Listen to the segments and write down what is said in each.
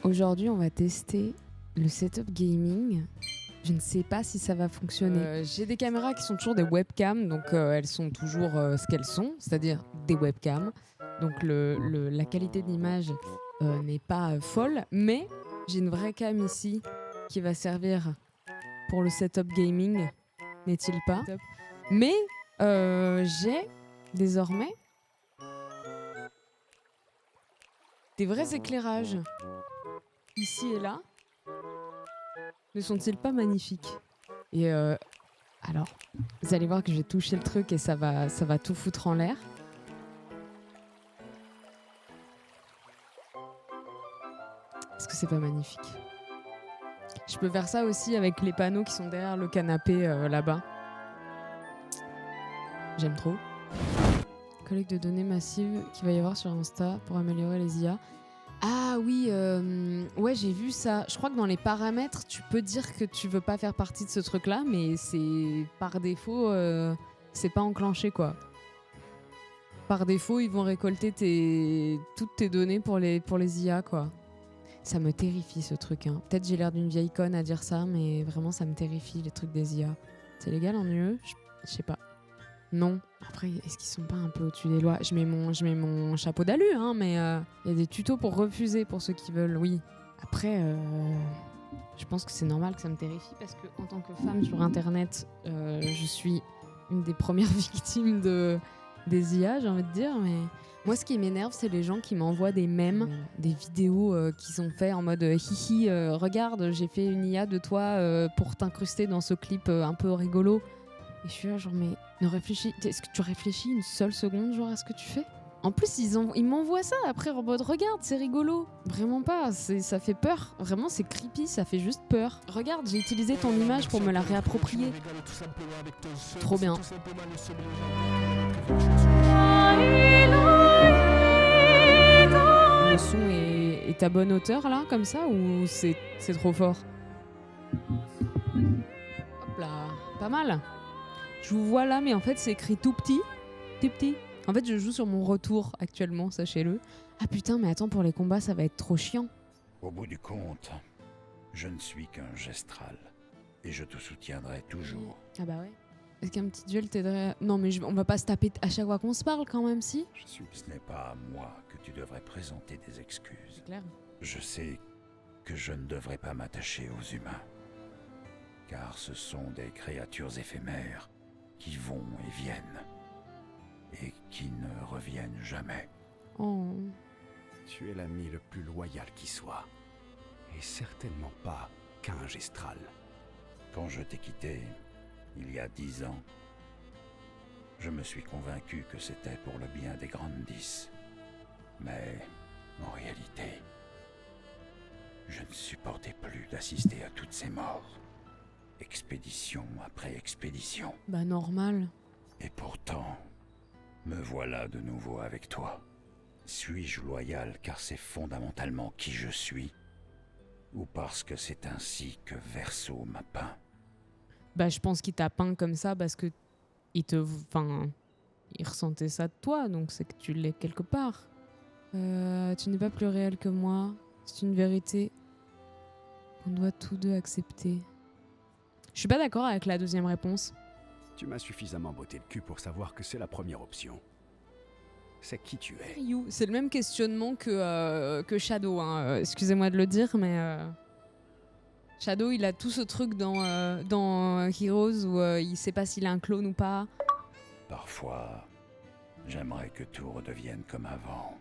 Aujourd'hui, on va tester le setup gaming. Je ne sais pas si ça va fonctionner. J'ai des caméras qui sont toujours des webcams, donc elles sont toujours ce qu'elles sont, c'est-à-dire des webcams. Donc la qualité de l'image n'est pas folle, mais j'ai une vraie cam ici qui va servir pour le setup gaming, n'est-il pas? Mais j'ai désormais des vrais éclairages ici et là. Ne sont-ils pas magnifiques? Et alors, vous allez voir que je vais toucher le truc et ça va tout foutre en l'air. Est-ce que c'est pas magnifique? Je peux faire ça aussi avec les panneaux qui sont derrière le canapé là-bas. J'aime trop. Collecte de données massive qu'il va y avoir sur Insta pour améliorer les IA. Ah oui, ouais, j'ai vu ça. Je crois que dans les paramètres, tu peux dire que tu veux pas faire partie de ce truc-là, mais c'est par défaut, c'est pas enclenché, quoi. Par défaut, ils vont récolter toutes tes données pour les IA, quoi. Ça me terrifie, ce truc. Hein. Peut-être j'ai l'air d'une vieille conne à dire ça, mais vraiment, ça me terrifie, les trucs des IA. C'est légal en UE? Je sais pas. Non. Après, est-ce qu'ils sont pas un peu au-dessus des lois? Je mets mon chapeau d'alu, hein, mais y a des tutos pour refuser pour ceux qui veulent, oui. Après, je pense que c'est normal que ça me terrifie parce que en tant que femme sur Internet, je suis une des premières victimes des IA, j'ai envie de dire. Mais moi, ce qui m'énerve, c'est les gens qui m'envoient des mèmes, des vidéos qu'ils ont fait en mode hihi, regarde, j'ai fait une IA de toi pour t'incruster dans ce clip un peu rigolo. Et je suis là, genre, mais est-ce que tu réfléchis une seule seconde, genre, à ce que tu fais? En plus, ils m'envoient ça après en mode, regarde, c'est rigolo. Vraiment pas, ça fait peur. Vraiment, c'est creepy, ça fait juste peur. Regarde, j'ai utilisé ton image pour me la réapproprier. Trop bien. Le son est à bonne hauteur, là, comme ça, ou c'est trop fort? Hop là, pas mal. Je vous vois là, mais en fait, c'est écrit tout petit. Tout petit. En fait, je joue sur mon retour actuellement, sachez-le. Ah putain, mais attends, pour les combats, ça va être trop chiant. Au bout du compte, je ne suis qu'un gestral. Et je te soutiendrai toujours. Ah bah ouais. Est-ce qu'un petit duel t'aiderait? Non, mais on va pas se taper à chaque fois qu'on se parle, quand même, si? Ce n'est pas à moi que tu devrais présenter des excuses. C'est clair. Je sais que je ne devrais pas m'attacher aux humains. Car ce sont des créatures éphémères qui vont et viennent. Et qui ne reviennent jamais. Oh. Tu es l'ami le plus loyal qui soit. Et certainement pas qu'un gestral. Quand je t'ai quitté, il y a 10 ans, je me suis convaincu que c'était pour le bien des grandes 10. Mais, en réalité, je ne supportais plus d'assister à toutes ces morts. Expédition après expédition. Bah normal. Et pourtant, me voilà de nouveau avec toi. Suis-je loyal car c'est fondamentalement qui je suis? Ou parce que c'est ainsi que Verso m'a peint? Bah je pense qu'il t'a peint comme ça parce que il ressentait ça de toi, donc c'est que tu l'es quelque part. Tu n'es pas plus réel que moi. C'est une vérité qu'on doit tous deux accepter. Je suis pas d'accord avec la deuxième réponse. Tu m'as suffisamment botté le cul pour savoir que c'est la première option. C'est qui tu es. Ryu, c'est le même questionnement que Shadow, hein. Excusez-moi de le dire, mais Shadow, il a tout ce truc dans Heroes où il sait pas s'il est un clone ou pas. Parfois, j'aimerais que tout redevienne comme avant.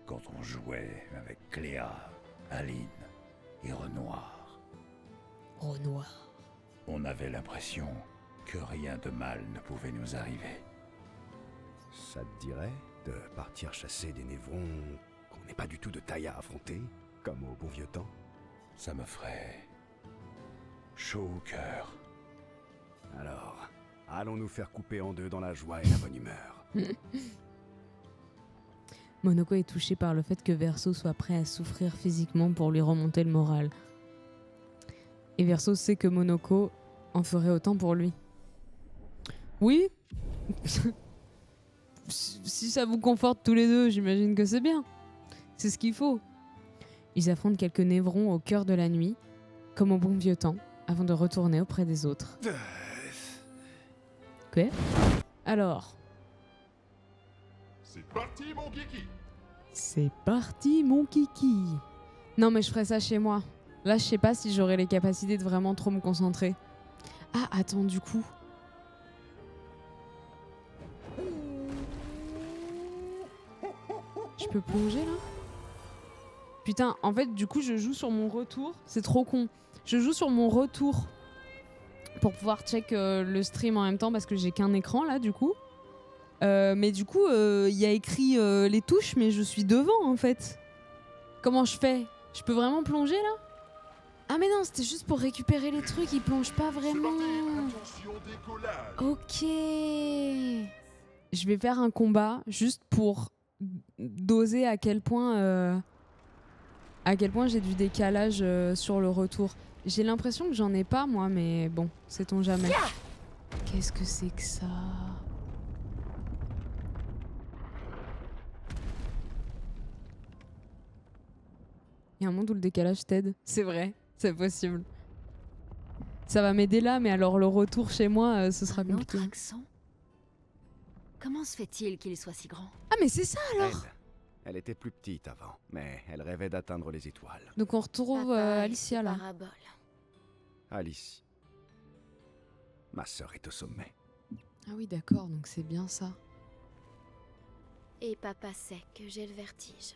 Quand on jouait avec Cléa, Aline et Renoir. Renoir. On avait l'impression que rien de mal ne pouvait nous arriver. Ça te dirait de partir chasser des névrons qu'on n'est pas du tout de taille à affronter, comme au bon vieux temps? Ça me ferait chaud au cœur. Alors, allons nous faire couper en deux dans la joie et la bonne humeur. Monoko est touché par le fait que Verso soit prêt à souffrir physiquement pour lui remonter le moral. Et Verso sait que Monoko en ferait autant pour lui. Oui. Si ça vous conforte tous les deux, j'imagine que c'est bien. C'est ce qu'il faut. Ils affrontent quelques névrons au cœur de la nuit, comme au bon vieux temps, avant de retourner auprès des autres. Ok. Alors, C'est parti, mon kiki. c'est parti, mon kiki. Non, mais je ferai ça chez moi. Là, je sais pas si j'aurai les capacités de vraiment trop me concentrer. Ah, attends, du coup. Je peux plonger là? Putain, en fait, du coup, je joue sur mon retour. C'est trop con. Je joue sur mon retour pour pouvoir check le stream en même temps parce que j'ai qu'un écran là, du coup. Mais du coup, il y a écrit les touches, mais je suis devant en fait. Comment je fais? Je peux vraiment plonger là? Ah mais non, c'était juste pour récupérer les trucs, ils plongent pas C'est vraiment. parti, attention, décollage. Ok. Je vais faire un combat juste pour doser à quel point j'ai du décalage sur le retour. J'ai l'impression que j'en ai pas moi, mais bon, sait-on jamais. Qu'est-ce que c'est que ça? Il y a un monde où le décalage t'aide. C'est vrai, c'est possible. Ça va m'aider là, mais alors le retour chez moi, ce sera Un compliqué. autre accent? Comment se fait-il qu'il soit si grand? Ah mais c'est ça alors. Elle était plus petite avant, mais elle rêvait d'atteindre les étoiles. Donc on retrouve Papa et Alicia ses là. paraboles. Alice. Ma sœur est au sommet. Ah oui d'accord, donc c'est bien ça. Et papa sait que j'ai le vertige.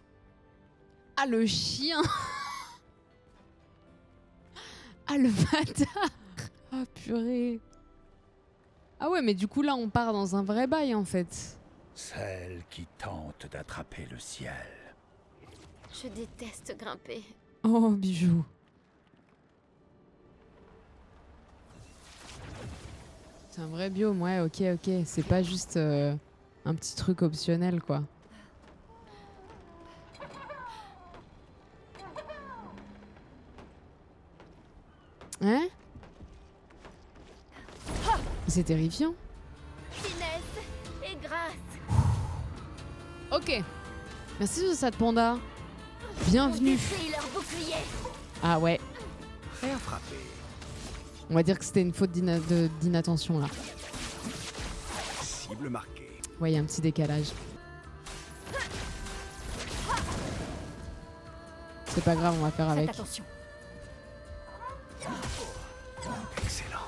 Ah le chien. Ah le bâtard. Ah purée. Ah ouais mais du coup là on part dans un vrai bail en fait. Celle qui tente d'attraper le ciel. Je déteste grimper. Oh bijou. C'est un vrai biome, ouais ok. C'est pas juste un petit truc optionnel quoi. Hein? C'est terrifiant. Finesse et grâce. Ok. Merci de cette panda. Bienvenue. Détruis leur bouclier. Ah ouais. Et à frapper. On va dire que c'était une faute d'inattention là. Cible marquée. Ouais, il y a un petit décalage. C'est pas grave, on va faire Faites avec. attention. Excellent.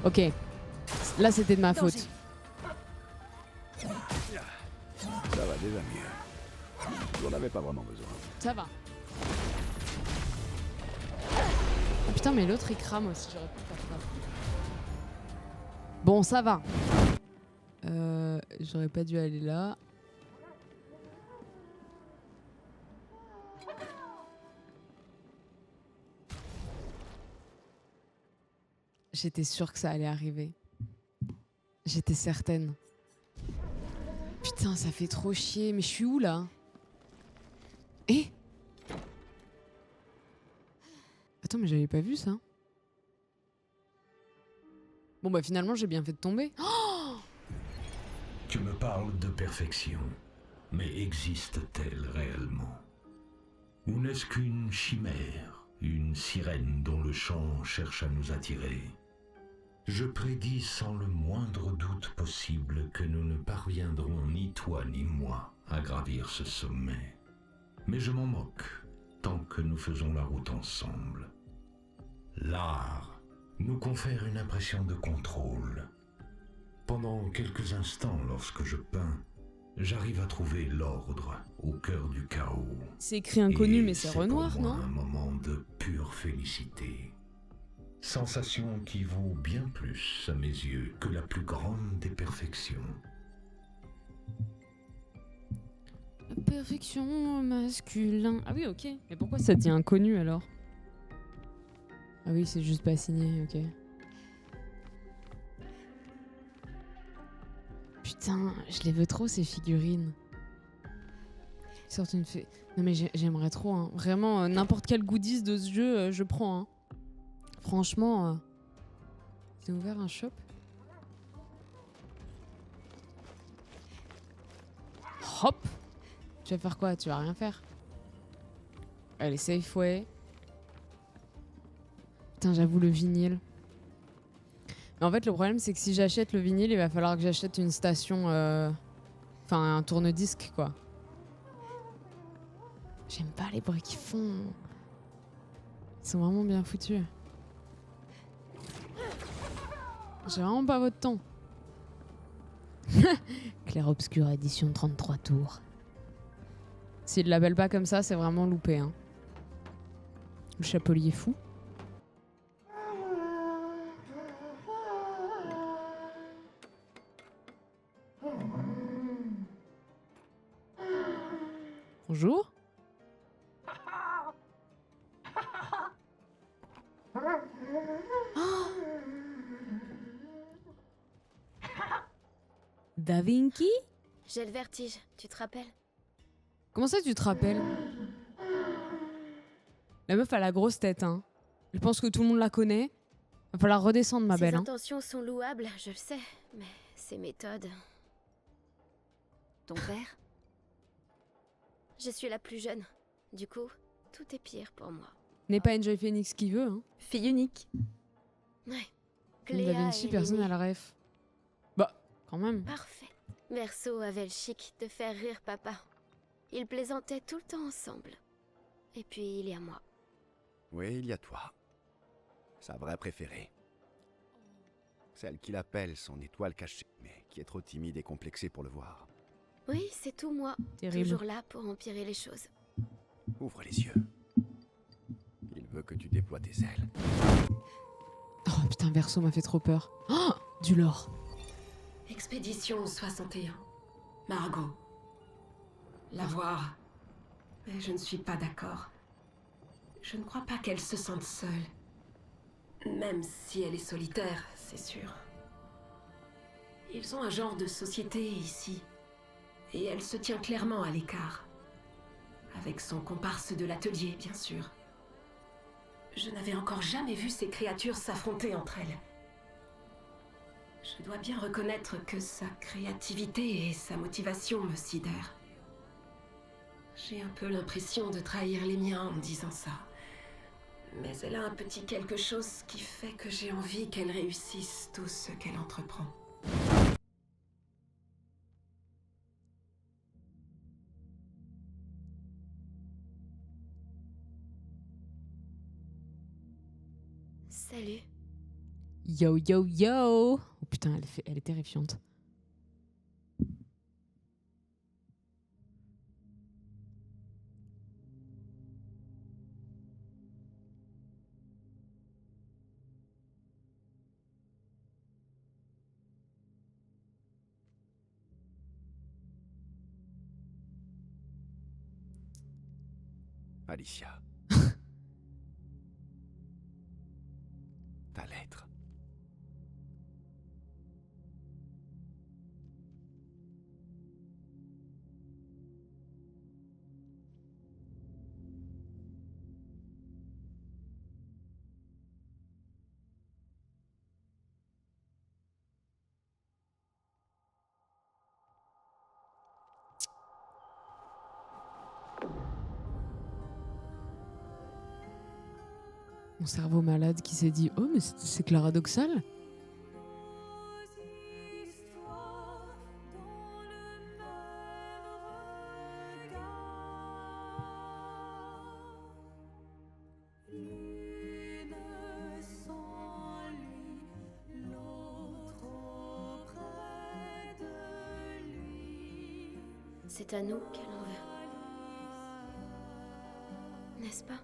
Ok. Là, c'était de ma Danger. faute. Ça va déjà mieux. J'en avais pas vraiment besoin. Ça va. Ah, putain, mais l'autre il crame aussi. J'aurais pu faire ça. Bon, ça va. J'aurais pas dû aller là. J'étais sûre que ça allait arriver. J'étais certaine. Putain, ça fait trop chier. Mais je suis où là? Eh? Attends, mais j'avais pas vu ça. Bon bah finalement j'ai bien fait de tomber. Oh, Tu me parles de perfection, mais existe-t-elle réellement? Ou n'est-ce qu'une chimère, une sirène dont le chant cherche à nous attirer? Je prédis sans le moindre doute possible que nous ne parviendrons ni toi ni moi à gravir ce sommet. Mais je m'en moque, tant que nous faisons la route ensemble. L'art nous confère une impression de contrôle. Pendant quelques instants, lorsque je peins, j'arrive à trouver l'ordre au cœur du chaos. c'est écrit inconnu Et mais c'est Renoir, pour moi non? un moment de pure félicité. Sensation qui vaut bien plus à mes yeux que la plus grande des perfections. Perfection masculin. Ah oui, ok. Mais pourquoi ça dit inconnu alors? Ah oui, c'est juste pas signé, ok. Putain, je les veux trop ces figurines. Ils sortent une fée. Non mais j'aimerais trop, hein. Vraiment, n'importe quel goodies de ce jeu, je prends. Hein. Franchement, j'ai ouvert un shop. Hop. Tu vas faire quoi? Tu vas rien faire. Allez, Safeway. Putain, j'avoue, le vinyle. Mais en fait, le problème, c'est que si j'achète le vinyle, il va falloir que j'achète une station... Enfin, un tourne-disque, quoi. J'aime pas les bruits qu'ils font. Ils sont vraiment bien foutus. J'ai vraiment pas votre temps. Clair-obscur édition 33 tours. S'il l'appelle pas comme ça, c'est vraiment loupé. Hein. Le chapelier fou. Bonjour. Oh Da Vinci? J'ai le vertige, tu te rappelles? Comment ça tu te rappelles? La meuf a la grosse tête, hein. Je pense que tout le monde la connaît. Va falloir redescendre, ma Ses belle. Hein. intentions sont louables, je le sais, mais ses méthodes... Ton père? Je suis la plus jeune. Du coup, tout est pire pour moi. N'est pas Enjoy Phoenix qui veut, hein. Fille unique. Ouais. Da Cléa Vinci, est personne l'aînée. à la ref. Bah, quand même. Parfait. Verso avait le chic de faire rire papa. Ils plaisantaient tout le temps ensemble. Et puis il y a moi. Oui, il y a toi. Sa vraie préférée. Celle qu'il appelle son étoile cachée, mais qui est trop timide et complexée pour le voir. Oui, c'est tout moi. Terrible. Toujours là pour empirer les choses. Ouvre les yeux. Il veut que tu déploies tes ailes. Oh putain, Verso m'a fait trop peur. Oh, du lore. Expédition 61. Margot. La voir. Mais je ne suis pas d'accord. Je ne crois pas qu'elle se sente seule. Même si elle est solitaire, c'est sûr. Ils ont un genre de société ici. Et elle se tient clairement à l'écart. Avec son comparse de l'atelier, bien sûr. Je n'avais encore jamais vu ces créatures s'affronter entre elles. Je dois bien reconnaître que sa créativité et sa motivation me sidèrent. J'ai un peu l'impression de trahir les miens en disant ça. Mais elle a un petit quelque chose qui fait que j'ai envie qu'elle réussisse tout ce qu'elle entreprend. Salut. Yo, yo, yo. Oh putain, elle est terrifiante. Alicia. Ta lettre. Mon cerveau malade qui s'est dit « Oh, mais c'est claradoxal !» C'est à nous qu'elle en veut. N'est-ce pas?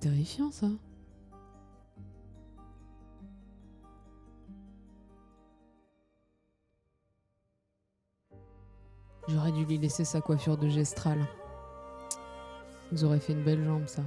Terrifiant, ça. J'aurais dû lui laisser sa coiffure de gestrale. Vous aurez fait une belle jambe, ça.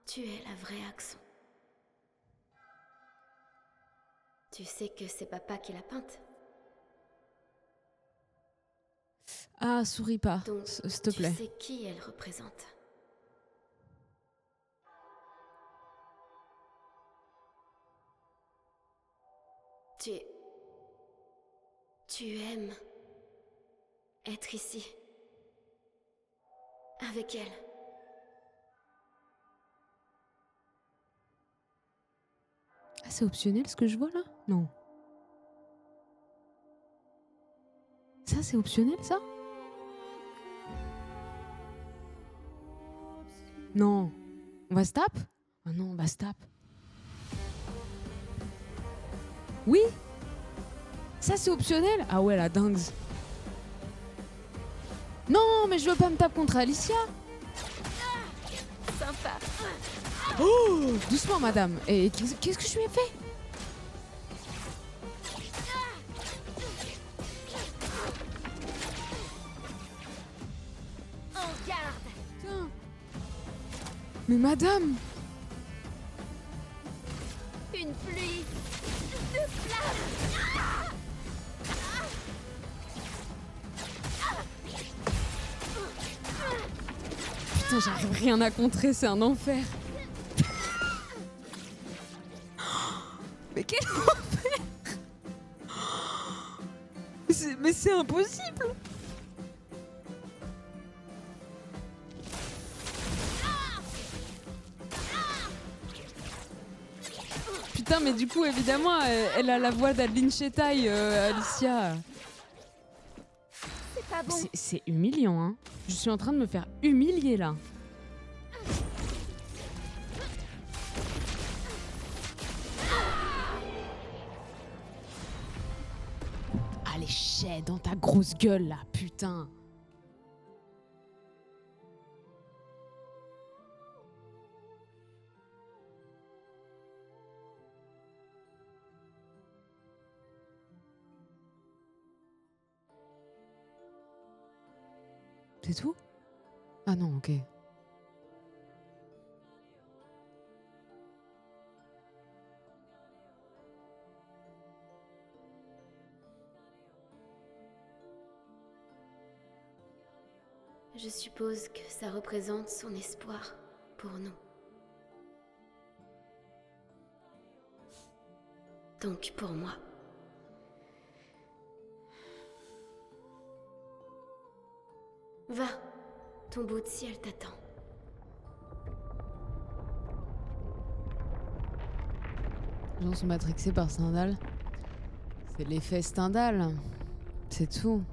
Tu es la vraie Axon. Tu sais que c'est papa qui l'a peinte. Ah, souris pas, Donc, s'il te tu plaît. sais qui elle représente. Tu aimes être ici. Avec elle. Ah, c'est optionnel ce que je vois là? Non. Ça, c'est optionnel ça? Non. On va se tape? Ah non, on va se tape. Oui? Ça, c'est optionnel? Ah ouais, la dingue. Non, mais je veux pas me taper contre Alicia. Sympa. Oh, doucement, madame. Et qu'est-ce que je lui ai fait? En garde. Putain. Mais madame. Une pluie de flammes. Putain, j'arrive rien à contrer, c'est un enfer. Mais quel enfer! Mais c'est impossible! Putain, mais du coup, évidemment, elle a la voix d'Adeline Chetaille, Alicia. C'est pas bon. C'est humiliant, hein. Je suis en train de me faire humilier, là. Allez, chais dans ta grosse gueule, là, putain. C'est tout? Ah non, ok. Je suppose que ça représente son espoir pour nous. Donc pour moi. Va, ton bout de ciel t'attend. Les gens sont matrixés par Stendhal. C'est l'effet Stendhal. C'est tout.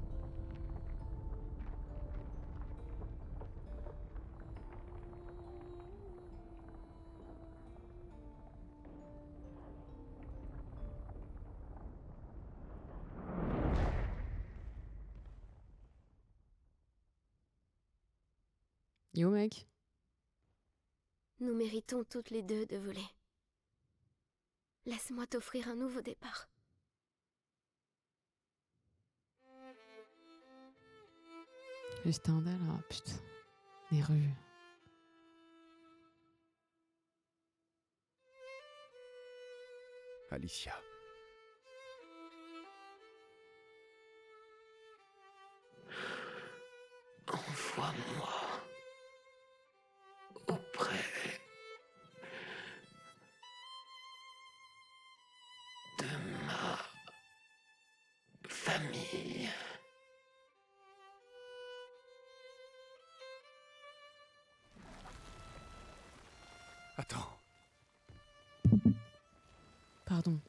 Yo mec. Nous méritons toutes les deux de voler. Laisse-moi t'offrir un nouveau départ. Le Stendhal, ah putain. Les rues. Alicia. Envoie-moi auprès de ma famille. Attends. Pardon.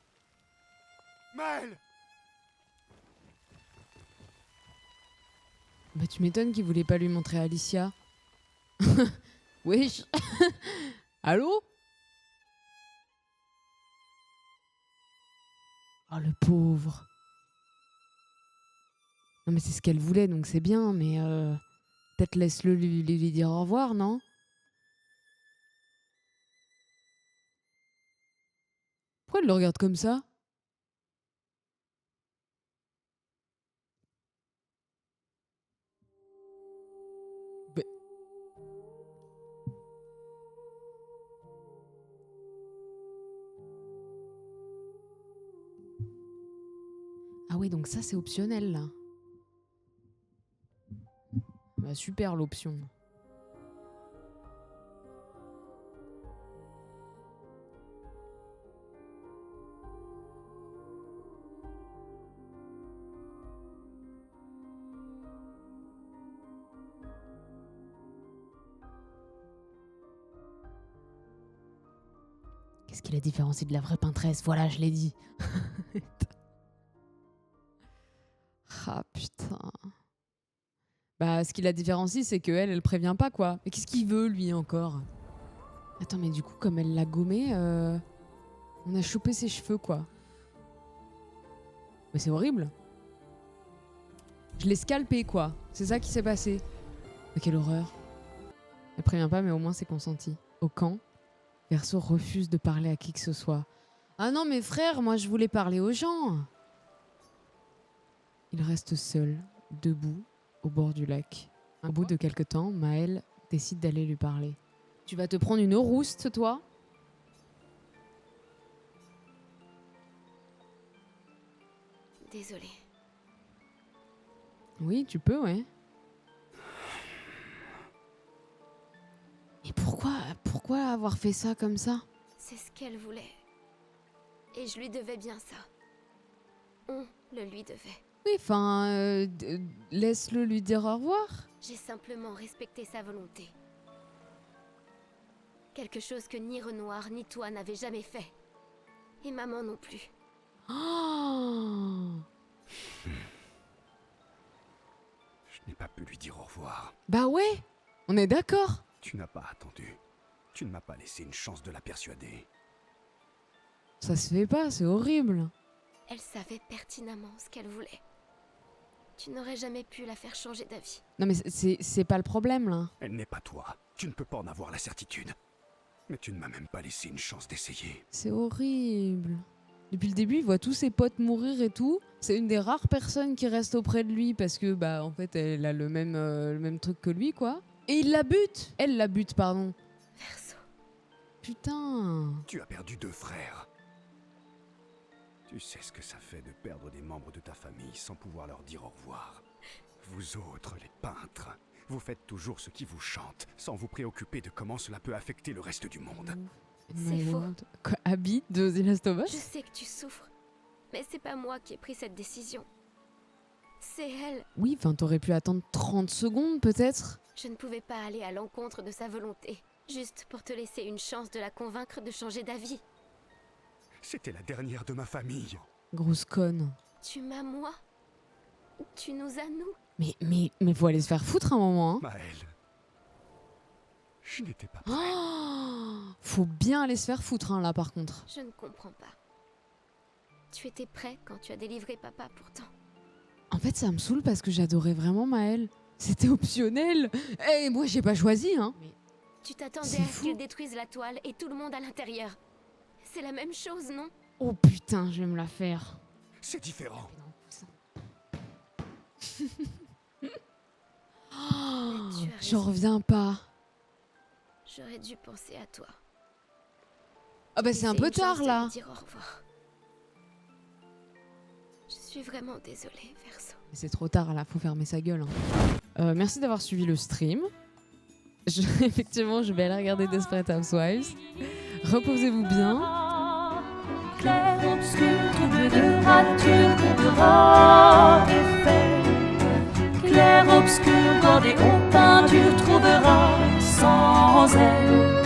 Maël! Bah tu m'étonnes qu'il voulait pas lui montrer Alicia. Wesh. Allô? Oh le pauvre. Non mais c'est ce qu'elle voulait donc c'est bien mais peut-être laisse-le lui dire au revoir, non? Pourquoi elle le regarde comme ça? Ah oui, donc ça, c'est optionnel, là. Bah, super, l'option. Qu'est-ce qui la différencie de la vraie peintresse? Voilà, je l'ai dit. Ah putain. Bah, ce qui la différencie, c'est qu'elle, elle prévient pas, quoi. Mais qu'est-ce qu'il veut, lui, encore? Attends, mais du coup, comme elle l'a gommé, on a chopé ses cheveux, quoi. Mais c'est horrible. Je l'ai scalpé, quoi. C'est ça qui s'est passé. Mais quelle horreur. Elle prévient pas, mais au moins c'est consenti. Au camp, Verseau refuse de parler à qui que ce soit. Ah non, mais frère, moi je voulais parler aux gens. Il reste seul, debout, au bord du lac. Au bout de quelque temps, Maëlle décide d'aller lui parler. Tu vas te prendre une rouste, toi? Désolée. Oui, tu peux, ouais. Et pourquoi avoir fait ça comme ça? C'est ce qu'elle voulait. Et je lui devais bien ça. On le lui devait. Oui, enfin, laisse-le lui dire au revoir. J'ai simplement respecté sa volonté. Quelque chose que ni Renoir ni toi n'avaient jamais fait. Et maman non plus. Oh Je n'ai pas pu lui dire au revoir. bah ouais, on est d'accord. Tu n'as pas attendu. Tu ne m'as pas laissé une chance de la persuader. Ça se fait pas, c'est horrible. Elle savait pertinemment ce qu'elle voulait. Tu n'aurais jamais pu la faire changer d'avis. Non mais c'est pas le problème là. Elle n'est pas toi. Tu ne peux pas en avoir la certitude. Mais tu ne m'as même pas laissé une chance d'essayer. C'est horrible. Depuis le début, il voit tous ses potes mourir et tout. C'est une des rares personnes qui reste auprès de lui parce que, bah, en fait, elle a le même truc que lui, quoi. Et il la bute. Elle la bute, pardon. Verseau. Putain. Tu as perdu 2 frères. Tu sais ce que ça fait de perdre des membres de ta famille sans pouvoir leur dire au revoir. Vous autres, les peintres, vous faites toujours ce qui vous chante, sans vous préoccuper de comment cela peut affecter le reste du monde. C'est faux. Quoi, Abby de The Last of Us? Je sais que tu souffres. Mais c'est pas moi qui ai pris cette décision. C'est elle. Oui, enfin, t'aurais pu attendre 30 secondes, peut-être. Je ne pouvais pas aller à l'encontre de sa volonté. Juste pour te laisser une chance de la convaincre de changer d'avis. C'était la dernière de ma famille. Grosse conne. Tu m'as moi. Tu nous as nous. Mais faut aller se faire foutre un moment, hein. Maëlle. Je n'étais pas prêt. Oh, faut bien aller se faire foutre, hein, là, par contre. Je ne comprends pas. Tu étais prêt quand tu as délivré papa pourtant. En fait, ça me saoule parce que j'adorais vraiment Maëlle. C'était optionnel. Et moi, j'ai pas choisi, hein. Tu t'attendais C'est à ce fou. qu'ils détruisent la toile et tout le monde à l'intérieur. C'est la même chose, non? Oh putain, je vais me la faire. C'est différent. Oh, tu as j'en raison. reviens pas. J'aurais dû penser à toi. Ah bah c'est un Laisser peu une chance tard, de lui là. dire au revoir. Je suis vraiment désolée, Verseau. Mais c'est trop tard, là, faut fermer sa gueule, hein. Merci d'avoir suivi le stream. Effectivement, je vais aller regarder Desperate Housewives. Reposez-vous bien. Clair, obscur, trouble de rature, trouvera effet. Clair, obscur, bordé aux peintures, trouvera sans elle.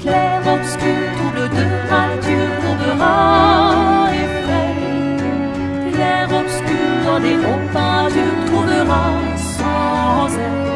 Clair, obscur, trouble de rature, trouvera effet. Clair, obscur, bordé aux peintures, trouvera sans elle.